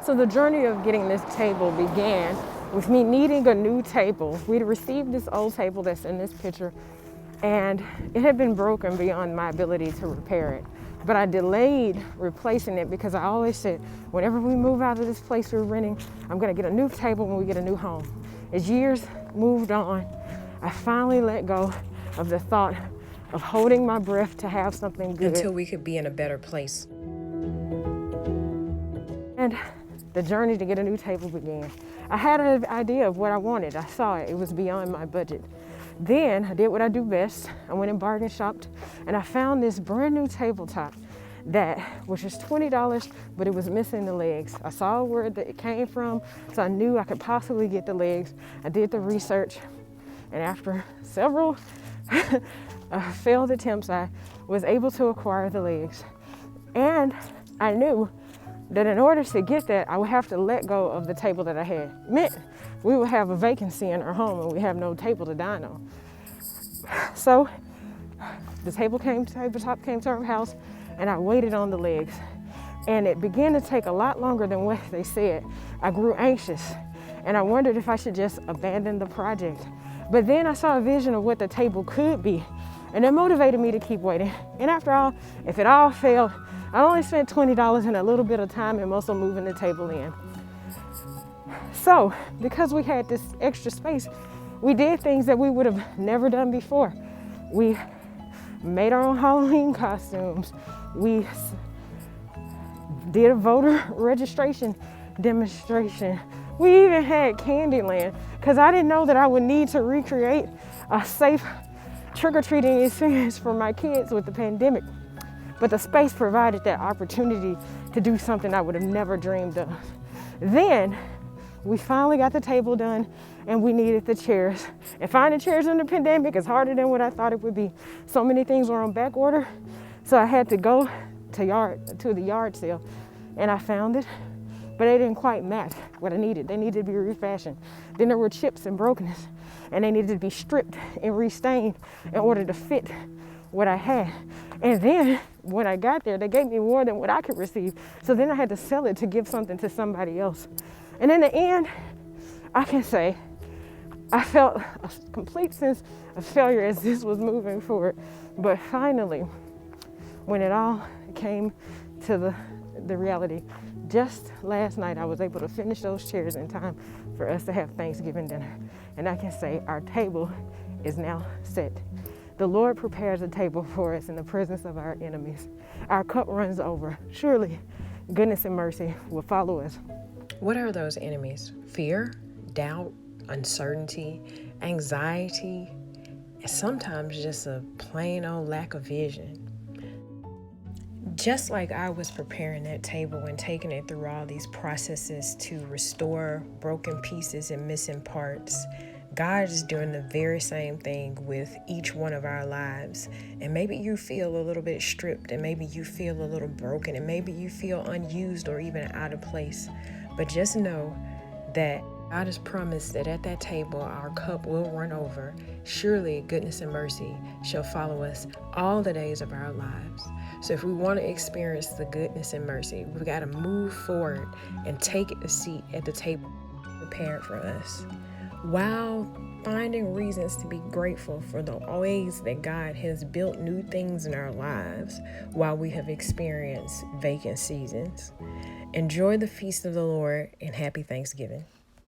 So the journey of getting this table began with me needing a new table. We'd received this old table that's in this picture, and it had been broken beyond my ability to repair it. But I delayed replacing it because I always said, whenever we move out of this place we're renting, I'm gonna get a new table when we get a new home. As years moved on, I finally let go of the thought of holding my breath to have something good. Until we could be in a better place. And the journey to get a new table began. I had an idea of what I wanted. I saw it. It was beyond my budget. Then I did what I do best. I went and bargain shopped, and I found this brand new tabletop which was $20, but it was missing the legs. I saw where it came from, so I knew I could possibly get the legs. I did the research, and after several failed attempts, I was able to acquire the legs. And I knew that in order to get that, I would have to let go of the table that I had. It meant we would have a vacancy in our home and we have no table to dine on. So the tabletop came to our house, and I waited on the legs. And it began to take a lot longer than what they said. I grew anxious, and I wondered if I should just abandon the project. But then I saw a vision of what the table could be, and it motivated me to keep waiting. And after all, if it all failed, I only spent $20 and a little bit of time and muscle moving the table in. So, because we had this extra space, we did things that we would have never done before. We made our own Halloween costumes. We did a voter registration demonstration. We even had Candyland, because I didn't know that I would need to recreate a safe trick-or-treating experience for my kids with the pandemic. But the space provided that opportunity to do something I would have never dreamed of. Then we finally got the table done, and we needed the chairs. And finding chairs in the pandemic is harder than what I thought it would be. So many things were on back order, so I had to go to the yard sale, and I found it, but they didn't quite match what I needed. They needed to be refashioned. Then there were chips and brokenness, and they needed to be stripped and restained in order to fit what I had. And then when I got there, they gave me more than what I could receive. So then I had to sell it to give something to somebody else. And in the end, I can say I felt a complete sense of failure as this was moving forward. But finally, when it all came to the reality, just last night I was able to finish those chairs in time for us to have Thanksgiving dinner. And I can say our table is now set. The Lord prepares a table for us in the presence of our enemies. Our cup runs over. Surely goodness and mercy will follow us. What are those enemies? Fear, doubt, uncertainty, anxiety, and sometimes just a plain old lack of vision. Just like I was preparing that table and taking it through all these processes to restore broken pieces and missing parts, God is doing the very same thing with each one of our lives. And maybe you feel a little bit stripped, and maybe you feel a little broken, and maybe you feel unused or even out of place. But just know that God has promised that at that table our cup will run over. Surely goodness and mercy shall follow us all the days of our lives. So if we want to experience the goodness and mercy, we've got to move forward and take a seat at the table prepared for us, while finding reasons to be grateful for the ways that God has built new things in our lives while we have experienced vacant seasons. Enjoy the feast of the Lord, and happy Thanksgiving.